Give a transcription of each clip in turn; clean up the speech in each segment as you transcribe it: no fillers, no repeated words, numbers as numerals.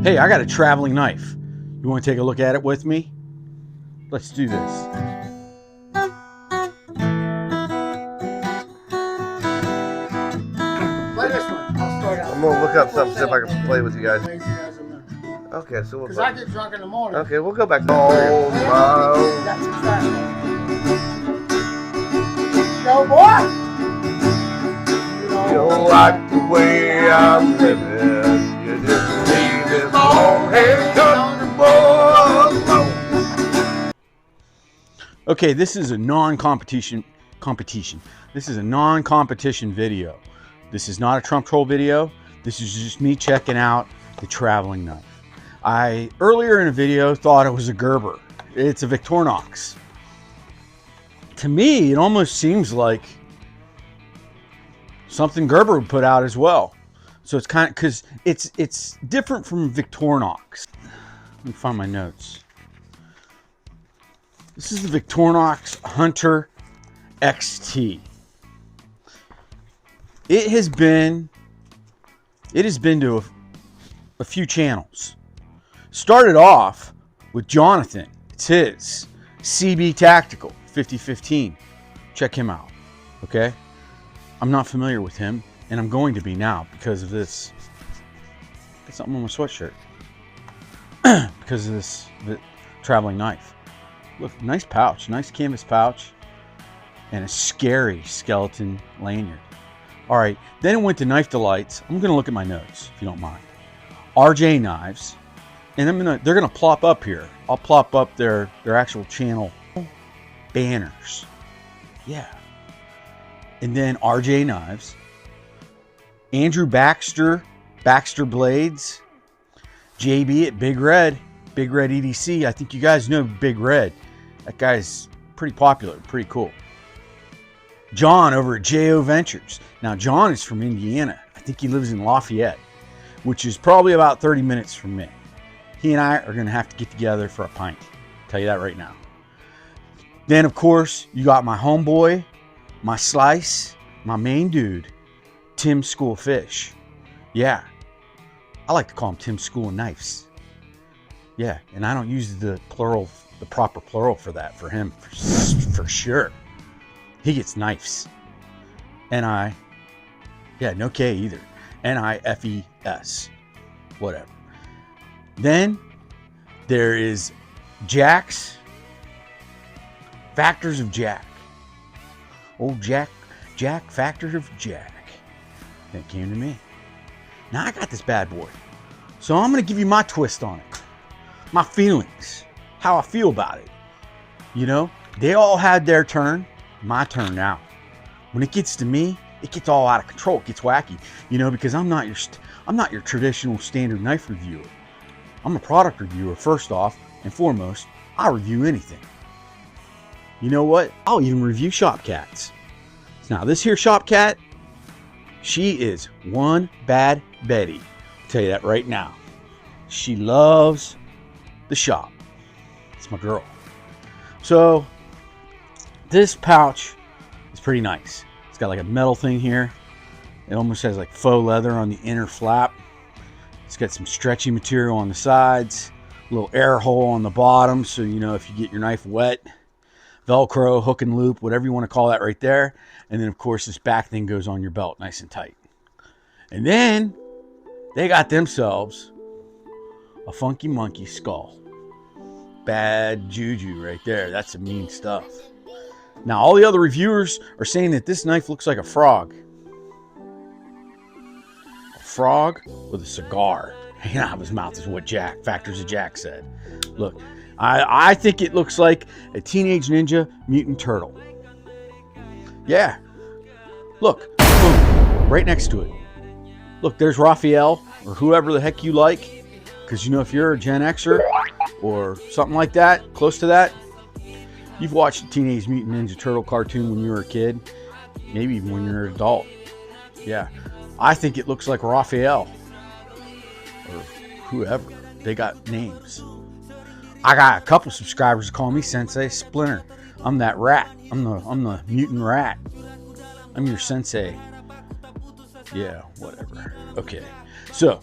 Hey, I got a traveling knife. You want to take a look at it with me? Let's do this. Play this one. I'll start out. I'm gonna look up something, see if I can play with you guys. Lazy as a man. Okay, so we'll. Because I get drunk in the morning. Okay, we'll go back to. Oh, wow. That's exactly. Go, boy! You don't like the way I'm living. You just need this long hair comfortable. Okay, this is a non-competition. This is a non-competition video. This is not a Trump troll video. This is just me checking out the traveling knife. I earlier in a video thought it was a Gerber. It's a Victornox. To me, it almost seems like something Gerber would put out as well. So it's kind of, because it's different from Victornox. Let me find my notes. This is the Victornox Hunter XT. It has been to a few channels. Started off with Jonathan. It's his CB Tactical 5015. Check him out. Okay, I'm not familiar with him, and I'm going to be now because of this. Got something on my sweatshirt because of this traveling knife. Look, nice pouch, nice canvas pouch, and a scary skeleton lanyard. All right, then it went to Knife Delights. I'm gonna look at my notes if you don't mind. RJ Knives, and they're gonna plop up here. I'll plop up their actual channel banners. Yeah. And then RJ Knives, Andrew Baxter Blades, JB at Big Red EDC. I think you guys know Big Red. That guy's pretty popular, pretty cool. John over at JO Ventures. Now, John is from Indiana. I think he lives in Lafayette, which is probably about 30 minutes from me. He and I are going to have to get together for a pint. I'll tell you that right now. Then, of course, you got my homeboy, my slice, my main dude, Tim School Fish. Yeah, I like to call him Tim School Knives. Yeah, and I don't use the plural, the proper plural for that for him, for sure. He gets knives. N-I, yeah, no K either. N-I-F-E-S, whatever. Then there is Jack's Factors of Jack. Old Jack Factors of Jack. That came to me. Now I got this bad boy. So I'm going to give you my twist on it. My feelings. How I feel about it. You know, they all had their turn. My turn now. When it gets to me, it gets all out of control. It gets wacky. You know, because I'm not your traditional standard knife reviewer. I'm a product reviewer first off and foremost. I review anything. You know what? I'll even review shop cats. Now this here shop cat, she is one bad Betty. I'll tell you that right now. She loves the shop. It's my girl. So this pouch is pretty nice. It's got like a metal thing here. It almost has like faux leather on the inner flap. It's got some stretchy material on the sides, a little air hole on the bottom, so you know if you get your knife wet. Velcro, hook and loop, whatever you want to call that right there. And then of course this back thing goes on your belt nice and tight. And then they got themselves a funky monkey skull. Bad juju right there. That's some mean stuff. Now all the other reviewers are saying that this knife looks like a frog. A frog with a cigar hanging out of his mouth is what Factors of Jack said. Look, I think it looks like a Teenage Ninja Mutant Turtle. Yeah. Look, boom, right next to it. Look, there's Raphael, or whoever the heck you like. Because you know, if you're a Gen Xer or something like that, close to that, you've watched the Teenage Mutant Ninja Turtle cartoon when you were a kid. Maybe even when you're an adult. Yeah. I think it looks like Raphael. Or whoever. They got names. I got a couple subscribers that call me Sensei Splinter. I'm that rat. I'm the mutant rat. I'm your sensei. Yeah, whatever. Okay. So,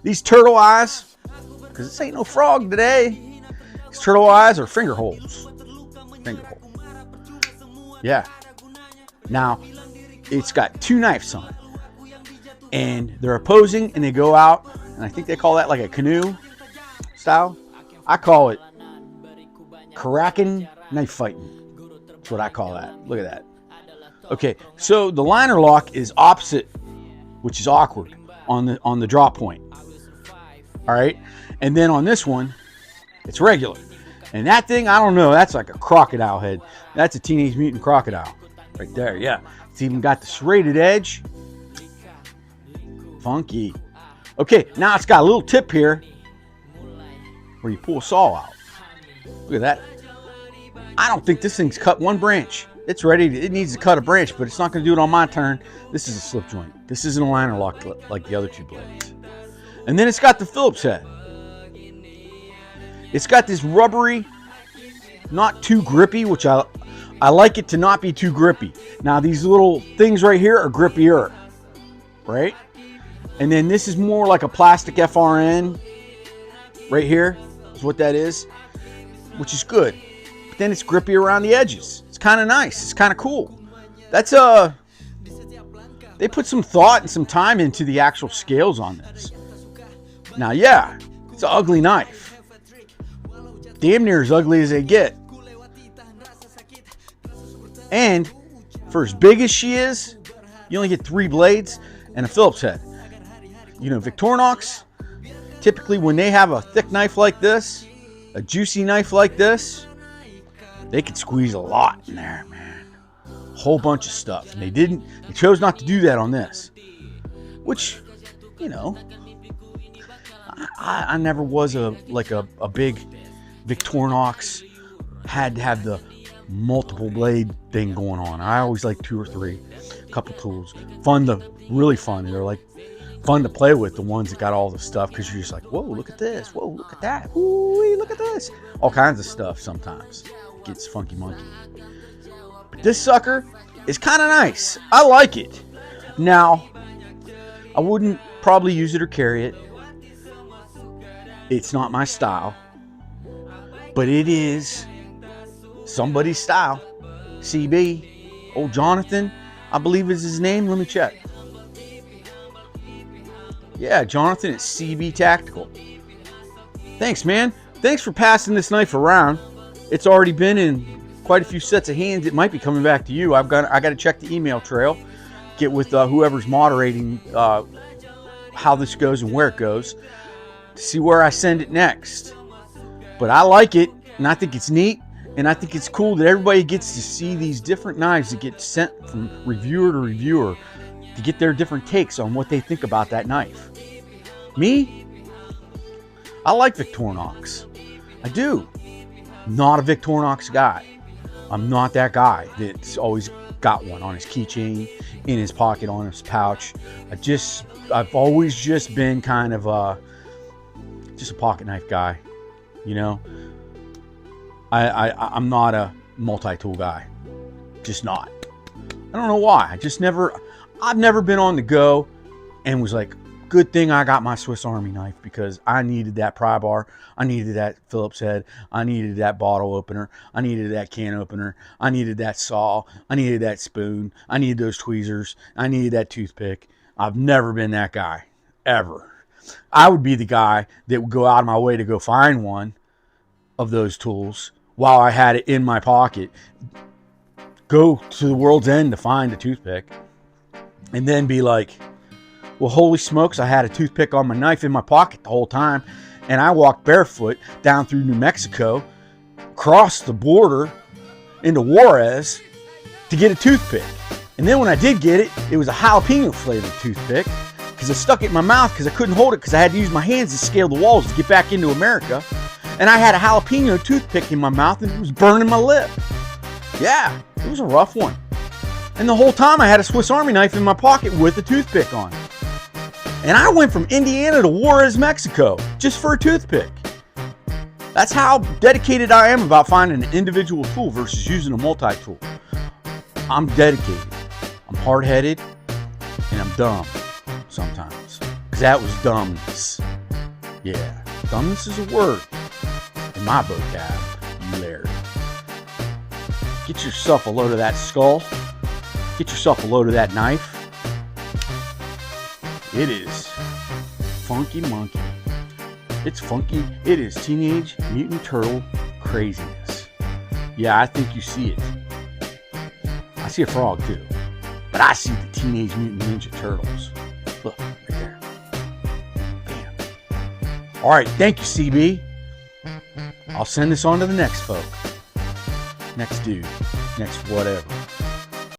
These turtle eyes, because this ain't no frog today. These turtle eyes are finger holes. Finger hole. Yeah. Now, it's got 2 knives on it. And they're opposing, and they go out, and I think they call that like a canoe style. I call it Kraken knife fighting. That's what I call that. Look at that. Okay, so the liner lock is opposite, which is awkward on the draw point. All right, and then on this one, it's regular. And that thing, I don't know, that's like a crocodile head. That's a Teenage Mutant Crocodile right there. Yeah, it's even got the serrated edge. Funky. Okay, now it's got a little tip here where you pull a saw out. Look at that. I don't think this thing's cut one branch. It's ready. It needs to cut a branch, but it's not going to do it on my turn. This is a slip joint. This isn't a liner lock like the other 2 blades. And then it's got the Phillips head. It's got this rubbery, not too grippy, which I like it to not be too grippy. Now these little things right here are grippier, right? And then this is more like a plastic FRN right here is what that is, which is good. But then it's grippy around the edges. It's kind of nice. It's kind of cool. That's they put some thought and some time into the actual scales on this. Now, yeah, it's an ugly knife. Damn near as ugly as they get. And for as big as she is, you only get 3 blades and a Phillips head. You know, Victornox, typically when they have a thick knife like this, a juicy knife like this, they could squeeze a lot in there, man. A whole bunch of stuff. And they chose not to do that on this. Which, you know, I never was a big Victornox, had to have the multiple blade thing going on. I always like 2 or 3, a couple tools. Really fun. They're like fun to play with, the ones that got all the stuff, because you're just like, whoa, look at this, whoa, look at that, whoo, look at this, all kinds of stuff. Sometimes it gets funky monkey, but this sucker is kind of nice. I like it. Now, I wouldn't probably use it or carry it. It's not my style, but it is somebody's style. CB, old Jonathan, I believe is his name. Let me check. Yeah, Jonathan at CB Tactical. Thanks, man. Thanks for passing this knife around. It's already been in quite a few sets of hands. It might be coming back to you. I got to check the email trail, get with whoever's moderating how this goes and where it goes, to see where I send it next. But I like it, and I think it's neat, and I think it's cool that everybody gets to see these different knives that get sent from reviewer to reviewer to get their different takes on what they think about that knife. Me, I like Victornox. I do. Not a Victornox guy. I'm not that guy that's always got one on his keychain, in his pocket, on his pouch. I've always just been kind of just a pocket knife guy, you know. I'm not a multi-tool guy. Just not. I don't know why. I've never been on the go and was like, good thing I got my Swiss Army knife, because I needed that pry bar. I needed that Phillips head. I needed that bottle opener. I needed that can opener. I needed that saw. I needed that spoon. I needed those tweezers. I needed that toothpick. I've never been that guy, ever. I would be the guy that would go out of my way to go find one of those tools while I had it in my pocket, go to the world's end to find a toothpick, and then be like, well, holy smokes, I had a toothpick on my knife in my pocket the whole time, and I walked barefoot down through New Mexico, crossed the border into Juarez to get a toothpick. And then when I did get it, it was a jalapeno flavored toothpick, because I stuck it in my mouth because I couldn't hold it, because I had to use my hands to scale the walls to get back into America. And I had a jalapeno toothpick in my mouth, and it was burning my lip. Yeah, it was a rough one. And the whole time I had a Swiss Army knife in my pocket with a toothpick on it. And I went from Indiana to Juarez, Mexico, just for a toothpick. That's how dedicated I am about finding an individual tool versus using a multi-tool. I'm dedicated. I'm hard-headed, and I'm dumb sometimes. Because because that was dumbness. Yeah, dumbness is a word in my vocab, you Larry. Get yourself a load of that skull. Get yourself a load of that knife. It is funky monkey. It's funky. It is Teenage Mutant Turtle craziness. Yeah, I think you see it. I see a frog too. But I see the Teenage Mutant Ninja Turtles. Look, right there. Bam. All right, thank you, CB. I'll send this on to the next folk. Next dude. Next whatever.